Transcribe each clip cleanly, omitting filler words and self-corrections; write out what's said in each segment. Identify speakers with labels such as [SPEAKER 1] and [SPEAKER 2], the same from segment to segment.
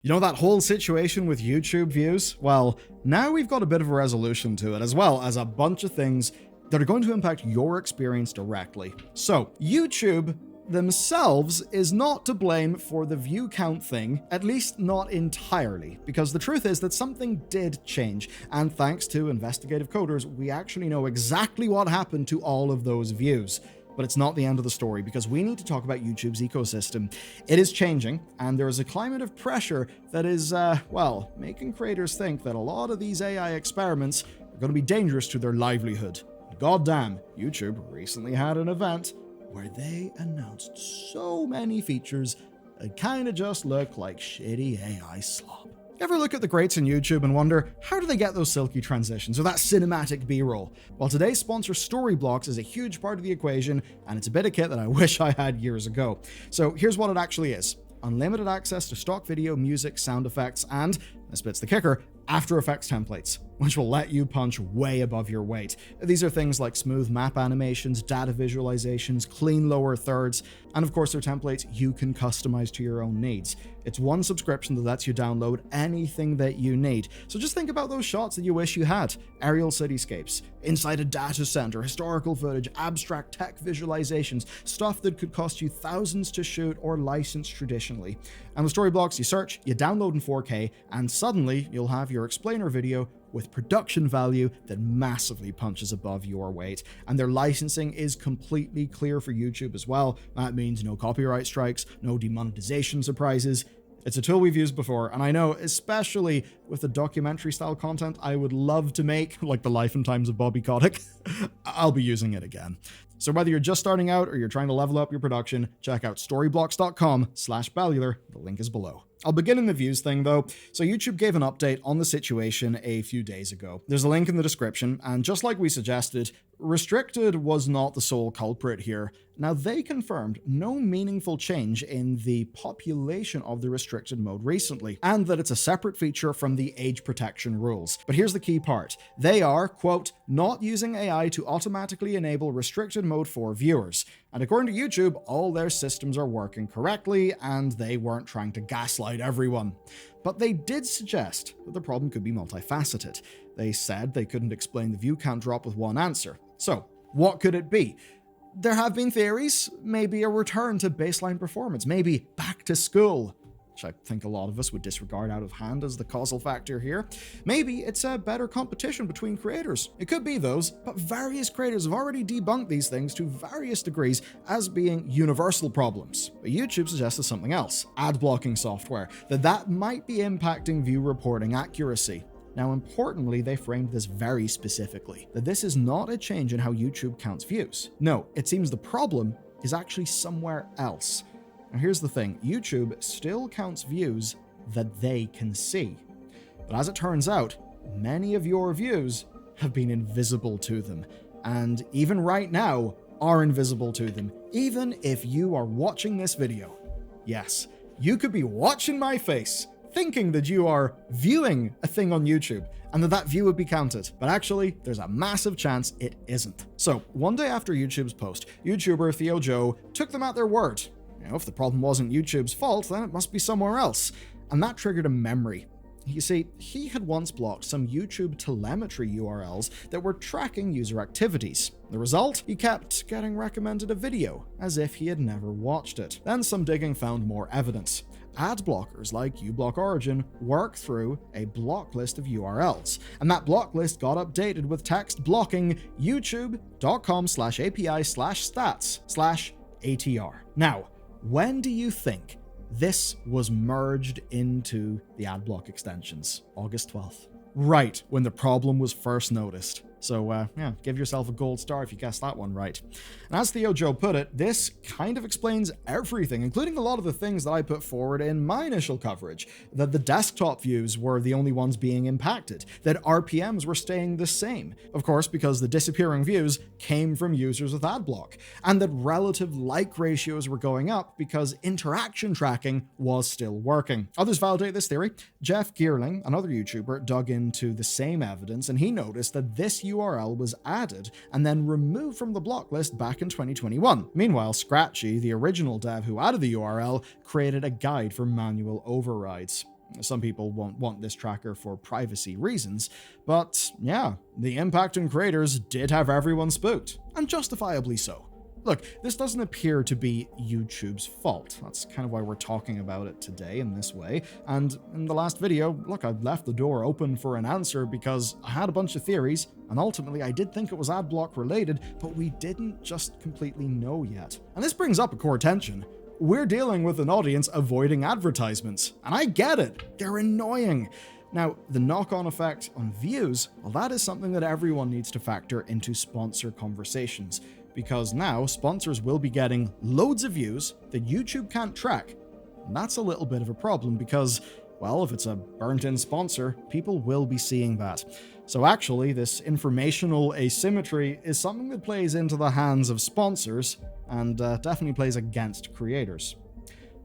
[SPEAKER 1] You know that whole situation with YouTube views? Well, now we've got a bit of a resolution to it, as well as a bunch of things that are going to impact your experience directly. So, YouTube themselves is not to blame for the view count thing, at least not entirely, because the truth is that something did change, and thanks to investigative coders, we actually know exactly what happened to all of those views. But it's not the end of the story, because we need to talk about YouTube's ecosystem. It is changing, and there is a climate of pressure that is, well, making creators think that a lot of these AI experiments are going to be dangerous to their livelihood. Goddamn, YouTube recently had an event where they announced so many features that kind of just look like shitty AI slop. Ever look at the greats on YouTube and wonder, how do they get those silky transitions or that cinematic B-roll? Well, today's sponsor, Storyblocks, is a huge part of the equation, and it's a bit of kit that I wish I had years ago. So here's what it actually is. Unlimited access to stock video, music, sound effects, and, this bit's the kicker, After Effects templates, which will let you punch way above your weight. These are things like smooth map animations, data visualizations, clean lower thirds, and of course they're templates you can customize to your own needs. It's one subscription that lets you download anything that you need. So just think about those shots that you wish you had. Aerial cityscapes, inside a data center, historical footage, abstract tech visualizations, stuff that could cost you thousands to shoot or license traditionally. And with Storyblocks, you search, you download in 4K, and suddenly you'll have your explainer video with production value that massively punches above your weight. And their licensing is completely clear for YouTube as well. That means no copyright strikes, no demonetization surprises. It's a tool we've used before, and I know, especially with the documentary style content I would love to make, like the life and times of Bobby Kotick, I'll be using it again. So whether you're just starting out or you're trying to level up your production, check out storyblocks.com/Bellular. The link is below. I'll begin in the views thing though. So YouTube gave an update on the situation a few days ago. There's a link in the description, and just like we suggested, restricted was not the sole culprit here. Now, they confirmed no meaningful change in the population of the restricted mode recently, and that it's a separate feature from the age protection rules. But here's the key part. They are, quote, not using AI to automatically enable restricted mode for viewers. And according to YouTube, all their systems are working correctly, and they weren't trying to gaslight everyone. But they did suggest that the problem could be multifaceted. They said they couldn't explain the view count drop with one answer. So, what could it be? There have been theories, maybe a return to baseline performance, maybe back to school, which I think a lot of us would disregard out of hand as the causal factor here. Maybe it's a better competition between creators. It could be those, but various creators have already debunked these things to various degrees as being universal problems. But YouTube suggested something else, ad blocking software, that might be impacting view reporting accuracy. Now, importantly, they framed this very specifically, that this is not a change in how YouTube counts views. No, it seems the problem is actually somewhere else. Now, here's the thing. YouTube still counts views that they can see. But as it turns out, many of your views have been invisible to them, and even right now are invisible to them, even if you are watching this video. Yes, you could be watching my face, thinking that you are viewing a thing on YouTube and that view would be counted. But actually, there's a massive chance it isn't. So, one day after YouTube's post, YouTuber Theo Joe took them at their word. You know, if the problem wasn't YouTube's fault, then it must be somewhere else. And that triggered a memory. You see, he had once blocked some YouTube telemetry URLs that were tracking user activities. The result? He kept getting recommended a video, as if he had never watched it. Then some digging found more evidence. Ad blockers like uBlock Origin work through a block list of URLs, and that block list got updated with text blocking youtube.com/API/stats/ATR. Now, when do you think this was merged into the adblock extensions? August 12th. Right when the problem was first noticed. So, yeah, give yourself a gold star if you guessed that one right. And as Theo Joe put it, this kind of explains everything, including a lot of the things that I put forward in my initial coverage. That the desktop views were the only ones being impacted, that RPMs were staying the same, of course, because the disappearing views came from users with adblock, and that relative like ratios were going up because interaction tracking was still working. Others validate this theory. Jeff Geerling, another YouTuber, dug into the same evidence, and he noticed that this URL was added and then removed from the block list back in 2021. Meanwhile, Scratchy, the original dev who added the URL, created a guide for manual overrides. Some people won't want this tracker for privacy reasons, but yeah, the impact on creators did have everyone spooked, and justifiably so. Look, this doesn't appear to be YouTube's fault. That's kind of why we're talking about it today in this way. And in the last video, look, I left the door open for an answer because I had a bunch of theories, and ultimately I did think it was adblock related, but we didn't just completely know yet. And this brings up a core tension. We're dealing with an audience avoiding advertisements, and I get it. They're annoying. Now, the knock-on effect on views, well, that is something that everyone needs to factor into sponsor conversations, because now sponsors will be getting loads of views that YouTube can't track. And that's a little bit of a problem because, well, if it's a burnt-in sponsor, people will be seeing that. So actually, this informational asymmetry is something that plays into the hands of sponsors and definitely plays against creators.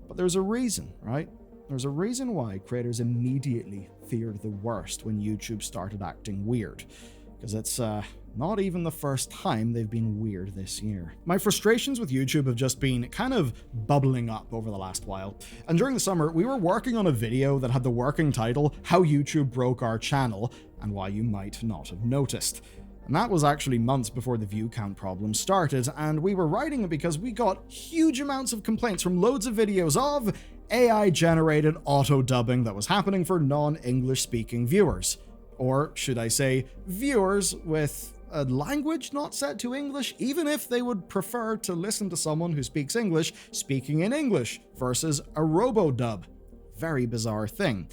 [SPEAKER 1] But there's a reason, right? There's a reason why creators immediately feared the worst when YouTube started acting weird. Because it's not even the first time they've been weird this year. My frustrations with YouTube have just been kind of bubbling up over the last while. And during the summer, we were working on a video that had the working title, How YouTube Broke Our Channel, and Why You Might Not Have Noticed. And that was actually months before the view count problem started, and we were writing it because we got huge amounts of complaints from loads of videos of AI-generated auto-dubbing that was happening for non-English speaking viewers. Or should I say, viewers with a language not set to English, even if they would prefer to listen to someone who speaks English speaking in English versus a robo-dub. Very bizarre thing.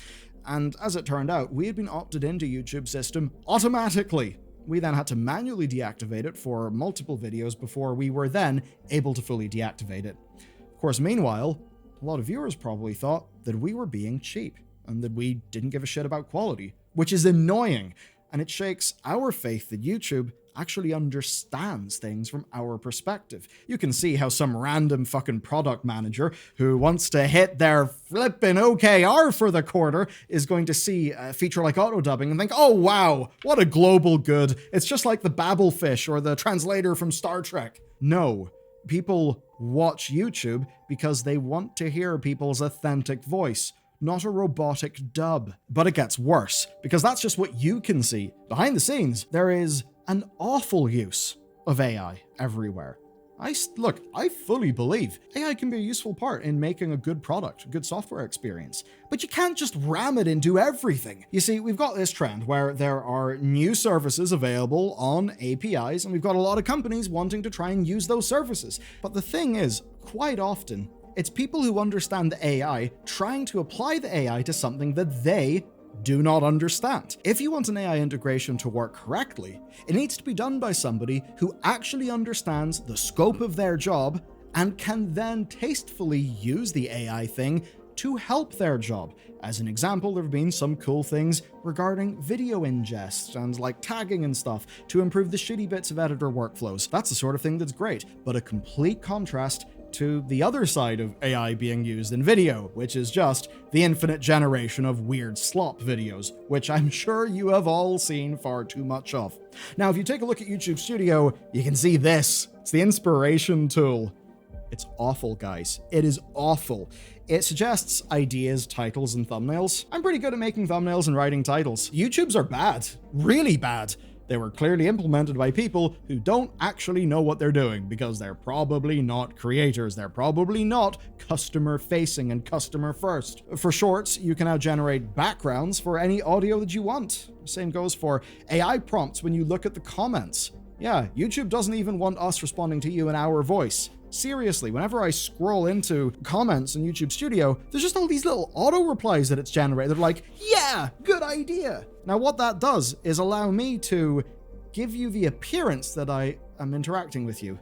[SPEAKER 1] And as it turned out, we had been opted into YouTube's system automatically. We then had to manually deactivate it for multiple videos before we were then able to fully deactivate it. Of course, meanwhile, a lot of viewers probably thought that we were being cheap and that we didn't give a shit about quality, which is annoying, and it shakes our faith that YouTube actually understands things from our perspective. You can see how some random fucking product manager who wants to hit their flippin' OKR for the quarter is going to see a feature like auto-dubbing and think, oh wow, what a global good. It's just like the Babelfish or the translator from Star Trek. No, people watch YouTube because they want to hear people's authentic voice, not a robotic dub. But it gets worse, because that's just what you can see. Behind the scenes, there is an awful use of AI everywhere. I fully believe AI can be a useful part in making a good product, a good software experience, but you can't just ram it into everything. You see, we've got this trend where there are new services available on APIs, and we've got a lot of companies wanting to try and use those services. But the thing is, quite often, it's people who understand the AI trying to apply the AI to something that they do not understand. If you want an AI integration to work correctly, it needs to be done by somebody who actually understands the scope of their job and can then tastefully use the AI thing to help their job. As an example, there have been some cool things regarding video ingest and like tagging and stuff to improve the shitty bits of editor workflows. That's the sort of thing that's great, but a complete contrast to the other side of AI being used in video, which is just the infinite generation of weird slop videos, which I'm sure you have all seen far too much of. Now, if you take a look at YouTube Studio, you can see this. It's the inspiration tool. It's awful, guys. It is awful. It suggests ideas, titles, and thumbnails. I'm pretty good at making thumbnails and writing titles. YouTube's are bad. Really bad. They were clearly implemented by people who don't actually know what they're doing because they're probably not creators. They're probably not customer-facing and customer-first. For shorts, you can now generate backgrounds for any audio that you want. Same goes for AI prompts when you look at the comments. Yeah, YouTube doesn't even want us responding to you in our voice. Seriously, whenever I scroll into comments in YouTube Studio, there's just all these little auto replies that it's generated. They're like, yeah, good idea. Now, what that does is allow me to give you the appearance that I am interacting with you.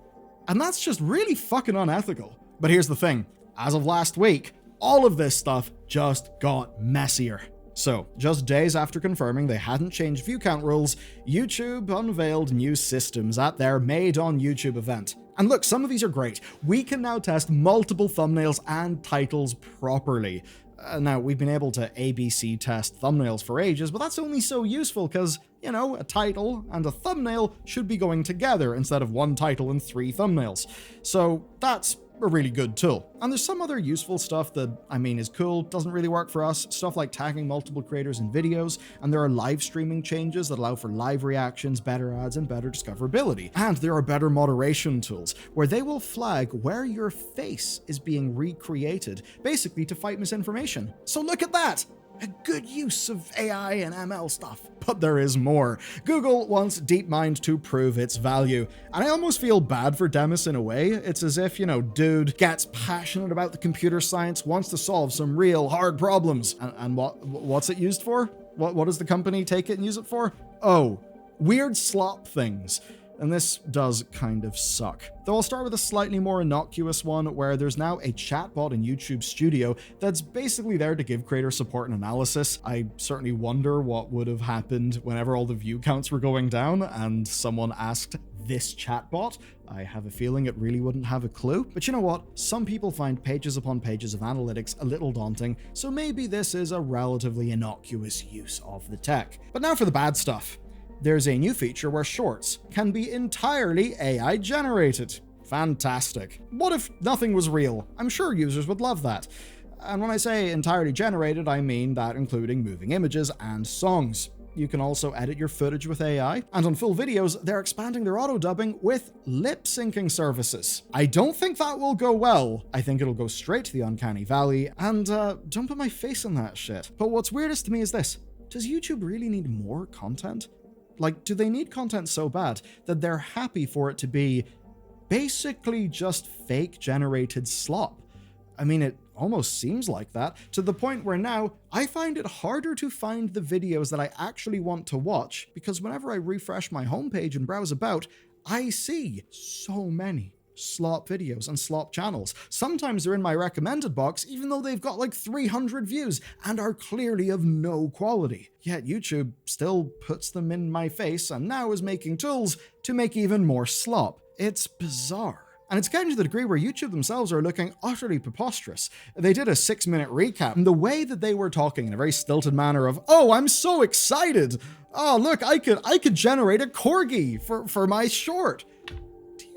[SPEAKER 1] And that's just really fucking unethical. But here's the thing. As of last week, all of this stuff just got messier. So, just days after confirming they hadn't changed view count rules, YouTube unveiled new systems at their Made on YouTube event. And look, some of these are great. We can now test multiple thumbnails and titles properly. Now, we've been able to ABC test thumbnails for ages, but that's only so useful because, you know, a title and a thumbnail should be going together instead of one title and 3 thumbnails. So that's a really good tool. And there's some other useful stuff that, I mean, is cool, doesn't really work for us. Stuff like tagging multiple creators in videos, and there are live streaming changes that allow for live reactions, better ads, and better discoverability. And there are better moderation tools, where they will flag where your face is being recreated, basically to fight misinformation. So look at that! A good use of AI and ML stuff. But there is more. Google wants DeepMind to prove its value. And I almost feel bad for Demis in a way. It's as if, dude gets passionate about the computer science, wants to solve some real hard problems. And what's it used for? What does the company take it and use it for? Oh, weird slop things. And this does kind of suck. Though I'll start with a slightly more innocuous one, where there's now a chatbot in YouTube Studio that's basically there to give creator support and analysis. I certainly wonder what would have happened whenever all the view counts were going down and someone asked this chatbot. I have a feeling it really wouldn't have a clue. But you know what? Some people find pages upon pages of analytics a little daunting, so maybe this is a relatively innocuous use of the tech. But now for the bad stuff. There's a new feature where shorts can be entirely AI generated. Fantastic. What if nothing was real? I'm sure users would love that. And when I say entirely generated, I mean that including moving images and songs. You can also edit your footage with AI, and on full videos, they're expanding their auto-dubbing with lip-syncing services. I don't think that will go well. I think it'll go straight to the uncanny valley, and don't put my face in that shit. But what's weirdest to me is this. Does YouTube really need more content? Like, do they need content so bad that they're happy for it to be basically just fake generated slop? I mean, it almost seems like that, to the point where now I find it harder to find the videos that I actually want to watch, because whenever I refresh my homepage and browse about, I see so many slop videos and slop channels. Sometimes they're in my recommended box, even though they've got like 300 views and are clearly of no quality. Yet YouTube still puts them in my face and now is making tools to make even more slop. It's bizarre. And it's getting to the degree where YouTube themselves are looking utterly preposterous. They did a 6-minute recap, and the way that they were talking in a very stilted manner of, oh, I'm so excited. Oh, look, I could generate a corgi for my short.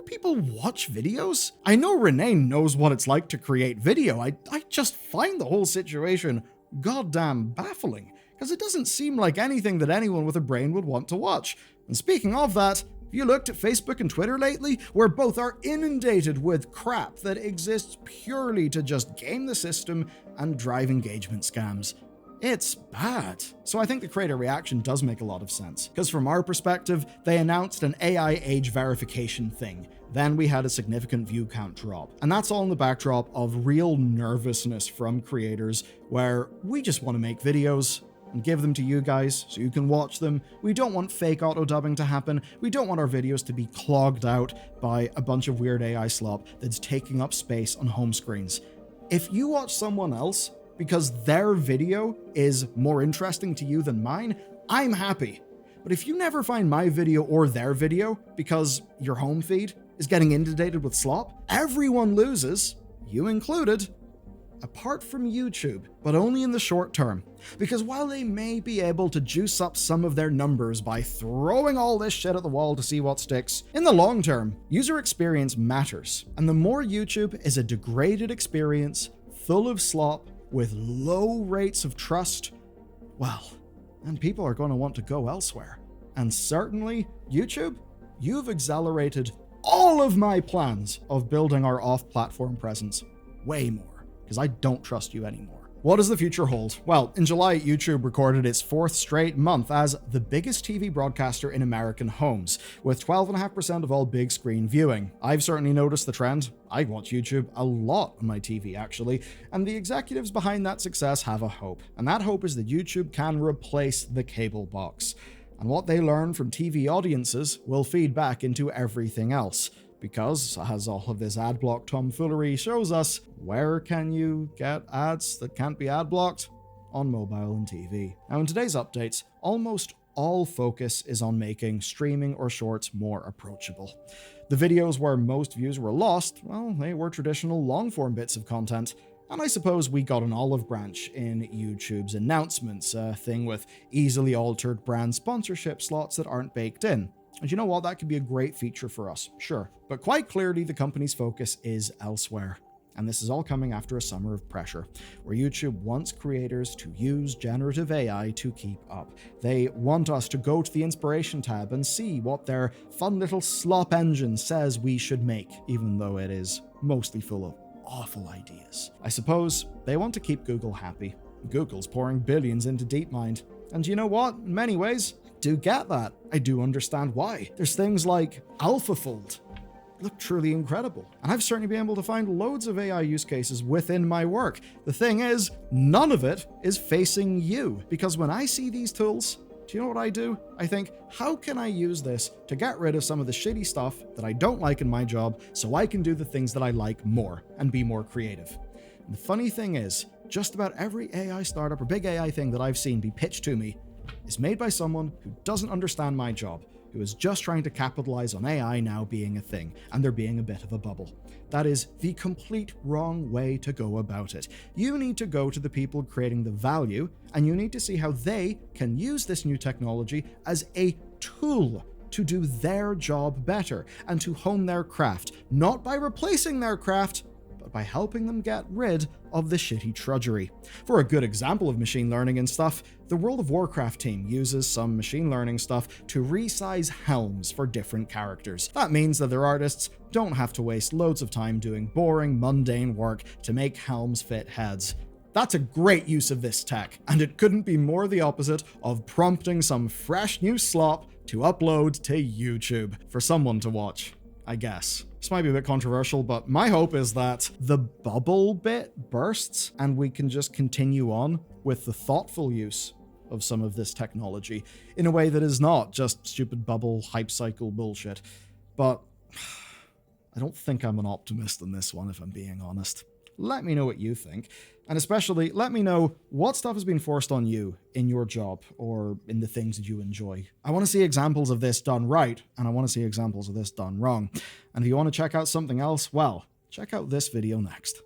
[SPEAKER 1] People watch videos? I know Renee knows what it's like to create video. I just find the whole situation goddamn baffling, because it doesn't seem like anything that anyone with a brain would want to watch. And speaking of that, have you looked at Facebook and Twitter lately, where both are inundated with crap that exists purely to just game the system and drive engagement scams? It's bad. So I think the creator reaction does make a lot of sense, because from our perspective, they announced an AI age verification thing. Then we had a significant view count drop. And that's all in the backdrop of real nervousness from creators, where we just want to make videos and give them to you guys so you can watch them. We don't want fake auto-dubbing to happen. We don't want our videos to be clogged out by a bunch of weird AI slop that's taking up space on home screens. If you watch someone else because their video is more interesting to you than mine, I'm happy. But if you never find my video or their video because your home feed is getting inundated with slop, everyone loses, you included, apart from YouTube, but only in the short term. Because while they may be able to juice up some of their numbers by throwing all this shit at the wall to see what sticks, in the long term, user experience matters. And the more YouTube is a degraded experience, full of slop, with low rates of trust, well, then people are going to want to go elsewhere. And certainly, YouTube, you've accelerated all of my plans of building our off-platform presence way more, because I don't trust you anymore. What does the future hold? Well, in July, YouTube recorded its 4th straight month as the biggest TV broadcaster in American homes, with 12.5% of all big screen viewing. I've certainly noticed the trend. I watch YouTube a lot on my TV, actually, and the executives behind that success have a hope. And that hope is that YouTube can replace the cable box. And what they learn from TV audiences will feed back into everything else. Because, as all of this ad block tomfoolery shows us, where can you get ads that can't be ad blocked? On mobile and TV. Now, in today's updates, almost all focus is on making streaming or shorts more approachable. The videos where most views were lost, well, they were traditional long-form bits of content. And I suppose we got an olive branch in YouTube's announcements, a thing with easily altered brand sponsorship slots that aren't baked in. And you know what? That could be a great feature for us, sure. But quite clearly, the company's focus is elsewhere. And this is all coming after a summer of pressure, where YouTube wants creators to use generative AI to keep up. They want us to go to the inspiration tab and see what their fun little slop engine says we should make, even though it is mostly full of awful ideas. I suppose they want to keep Google happy. Google's pouring billions into DeepMind. And you know what? In many ways, I do get that. I do understand why. There's things like AlphaFold. Look truly incredible. And I've certainly been able to find loads of AI use cases within my work. The thing is, none of it is facing you. Because when I see these tools, do you know what I do? I think, how can I use this to get rid of some of the shitty stuff that I don't like in my job so I can do the things that I like more and be more creative? And the funny thing is, just about every AI startup or big AI thing that I've seen be pitched to me is made by someone who doesn't understand my job, who is just trying to capitalize on AI now being a thing, and there being a bit of a bubble. That is the complete wrong way to go about it. You need to go to the people creating the value, and you need to see how they can use this new technology as a tool to do their job better and to hone their craft, not by replacing their craft, but by helping them get rid of the shitty trudgery. For a good example of machine learning and stuff, the World of Warcraft team uses some machine learning stuff to resize helms for different characters. That means that their artists don't have to waste loads of time doing boring, mundane work to make helms fit heads. That's a great use of this tech, and it couldn't be more the opposite of prompting some fresh new slop to upload to YouTube for someone to watch, I guess. This might be a bit controversial, but my hope is that the bubble bit bursts and we can just continue on with the thoughtful use of some of this technology in a way that is not just stupid bubble hype cycle bullshit. But I don't think I'm an optimist in this one, if I'm being honest. Let me know what you think. And especially, let me know what stuff has been forced on you in your job or in the things that you enjoy. I want to see examples of this done right, and I want to see examples of this done wrong. And if you want to check out something else, well, check out this video next.